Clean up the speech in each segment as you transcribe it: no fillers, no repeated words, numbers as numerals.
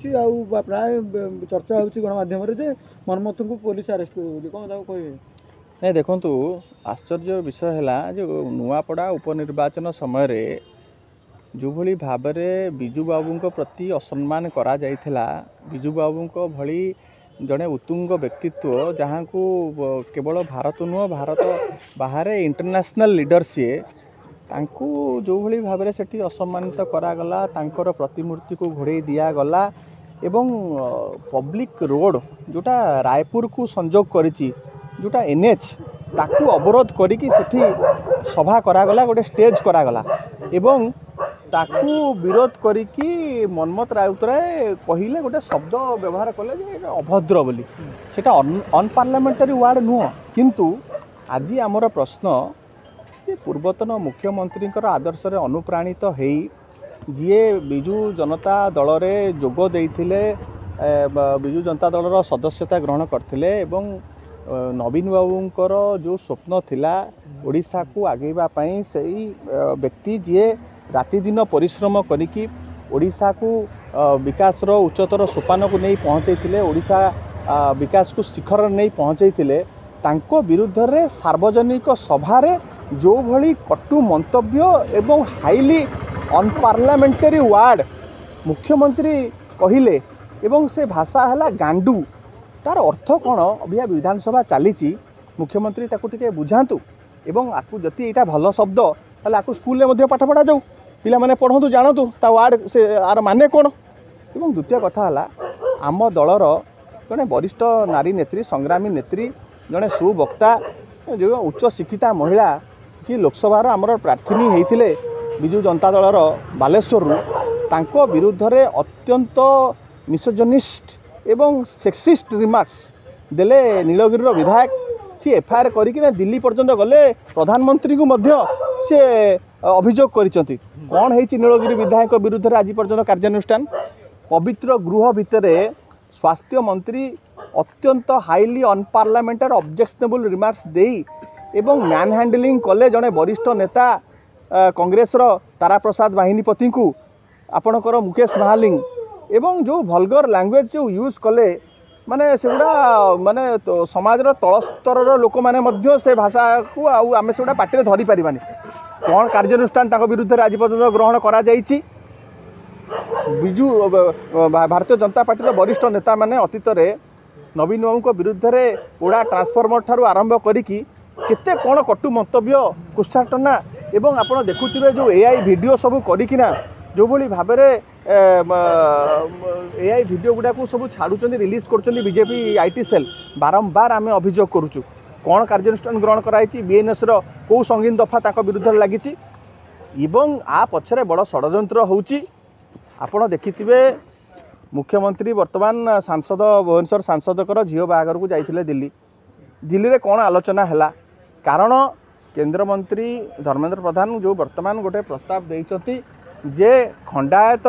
प्राय चर्चा होची गणमाध्यम रे मनमोहन को पुलिस अरेस्ट कौन कहे नहीं देखु आश्चर्य विषय है जो नुआपड़ा उपनिर्वाचन समय रे जो भली भाव में विजु बाबू प्रति असम्मान करा जाइथिला विजु बाबू भली जड़े उत्तुंग व्यक्तित्व जहाँ को केवल भारत नुह भारत बाहर इंटरनेशनल लीडर सी तांकू जो भली भाव में सेठी असम्मानित करागला तांकर प्रतिमूर्ति को घोड़े दिगला एवं पब्लिक रोड जोटा रायपुर को संजोग करिछि जोटा एनएच ताकू अवरोध करिकि सेठी सभा करागला गोटे स्टेज करागला एवं ताकू विरोध करिकि मनमोहन राउतराय कहिले गोटे शब्द व्यवहार कले जे अभद्र बोली सेटा अनपार्लियामेंटरी वार्ड नुह किंतु आज आमर प्रश्न ये पूर्वतन मुख्यमंत्री आदर्श रे अनुप्राणित हो जी विजु जनता दल रे जोग देइथिले विजु जनता दल सदस्यता ग्रहण करथिले एवं नवीन बाबूंकर जो स्वप्न थिला ओडिशा को आगेबा पई सही व्यक्ति जी राति दिन परिश्रम करिकी ओडिशा को विकास रो उच्चतर सोपान को नहीं पहुँचैथिले ओडिशा विकास को शिखर नहीं पहुँचैथिले तांको विरुद्ध रे सार्वजनिक सभा रे जो भली कटु मंतव्य एवं हाईली अनपार्लियामेंटरी वार्ड मुख्यमंत्री कहिले एवं से भाषा है गांडू तार अर्थ कौन अभी विधानसभा चली मुख्यमंत्री ताकू टिके बुझातु एवं आपको जति यहाँ भल शब्द ताले आपको स्कूल में पाठ पढ़ा जाऊ पिला माने पढ़तु जानतु ता वार्ड से आर माने कौन एवं द्वितीय कथा है आम दलर जड़े वरिष्ठ नारी नेत्री संग्रामी नेत्री जड़े सुवक्ता जो उच्च शिक्षिता महिला कि लोकसभार आमर प्रार्थिनी होते विजु जनता दलर बालेश्वर तांको विरुद्ध रे अत्यंत मिसोजनिस्ट एवं सेक्सिस्ट रिमार्क्स देले नीलगिरी विधायक सी एफआईआर करके दिल्ली पर्यंत गले प्रधानमंत्री को मध्य से अभियोग करिसंती कौन है नीलगिरी विधायक विरुद्ध रे आज पर्यंत कार्यानुष्ठान पवित्र गृह भितर स्वास्थ्य मंत्री अत्यंत हाईली अनपार्लियामेंटरी ऑब्जेक्शनेबल रिमार्क्स देई एवं मैन हैंडलिंग कले जड़े वरिष्ठ नेता कांग्रेस तारा प्रसाद बाहिनीपति को आपणकर मुकेश महालिंग एवं जो भलगर लैंग्वेज जो यूज कले माने सेगुड़ा माने तो समाज तल स्तर लोक मैंने से भाषा को आम से पार्टी में धरी पारिबानी कौन कार्यानुष्ठान विरुद्ध आज पर्यटन ग्रहण करा जाइछि विजु भारतीय जनता पार्टी वरिष्ठ नेता माने अतीत रे नवीन बाबू विरुद्ध रे पोड़ा ट्रांसफॉर्मर ठारू आरंभ करिकी केते कौन कटु मंतव्य कुष्ठाटना एवं आप देखुए जो एआई वीडियो सब करिकिना जो भली भाव में एआई वीडियो गुड़ा को सब छाड़ुं रिलीज कर बीजेपी आईटी सेल बारंबार आम अभियोग करुचु कौन कार्यानुष्ठान ग्रहण कराई बीएनएस कौ संगीन दफा विरुद्ध लगी एवं आ पछरे बड़ षड्यंत्र होउची आपण देखिथिबे मुख्यमंत्री वर्तमान सांसद भुवनेश्वर सांसदकर झील बाहागर को जाइथिले दिल्ली रे कौन आलोचना है कारण केंद्र मंत्री धर्मेंद्र प्रधान जो वर्तमान गोटे प्रस्ताव देइचंती जे खंडायत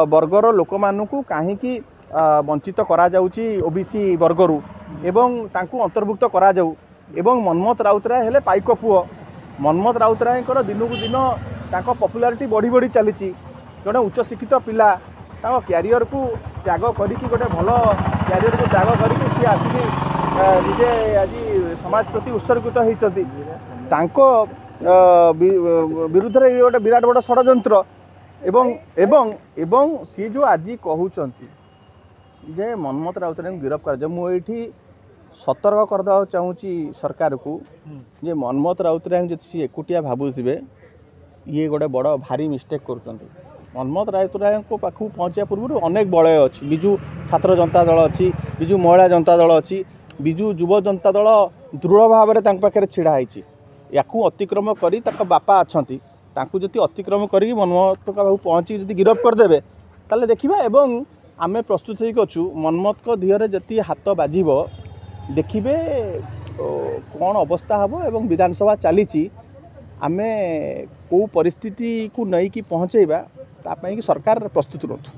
वर्गर लोक मानू कहीं वंचित करा जाउची ओबीसी वर्गरू एवं तांकू अंतर्भुक्त करा जाऊ एवं मनमोहन राउतराय हेले पाइक पुओ मनमोहन राउतरायकर दिनकू दिन तांको पॉपुलारिटी बढ़ी बढ़ी चली जड़े उच्च शिक्षित पिला क्यारियर को त्याग करिकी गोटे भल क्यारियर को त्याग करिकी सी आसिकी निजे आज समाज प्रति उत्सर्गित होती विरुद्ध रे गोटे विराट बड़ षड्यंत्र एवं एवं एवं सी जो आज कहउचंती जे मनमोहन राउतराय गिरफ्त कर मुझे सतर्क करदा चाहूँगी सरकार को जे मनमोहन राउतराय जब सी एकुटिया भावुवे ये गोटे बड़ भारी मिस्टेक करुँच मनमोहन राउतराय पाखु पहुँचा पूर्व अनेक बलय अच्छी विजु छात्र जनता दल अच्छी विजु महिला जनता दल अच्छी विजु युव जनता दल दृढ़ भाव में पाखे छिड़ाई या अतिक्रम करी बापा अच्छा जब अतिक्रम कर मनमोहन पाखु पहुँची जब गिरफ्त करदे ताले देखा एवं आमे प्रस्तुत होइछु मनमोहन धीरे जति हाथ बाजिब देखिए कौन अवस्था हम एवं विधानसभा चली आमे को परिस्थिति को नहीं कि पहुँचेबा तापाई कि सरकार प्रस्तुत रहतु।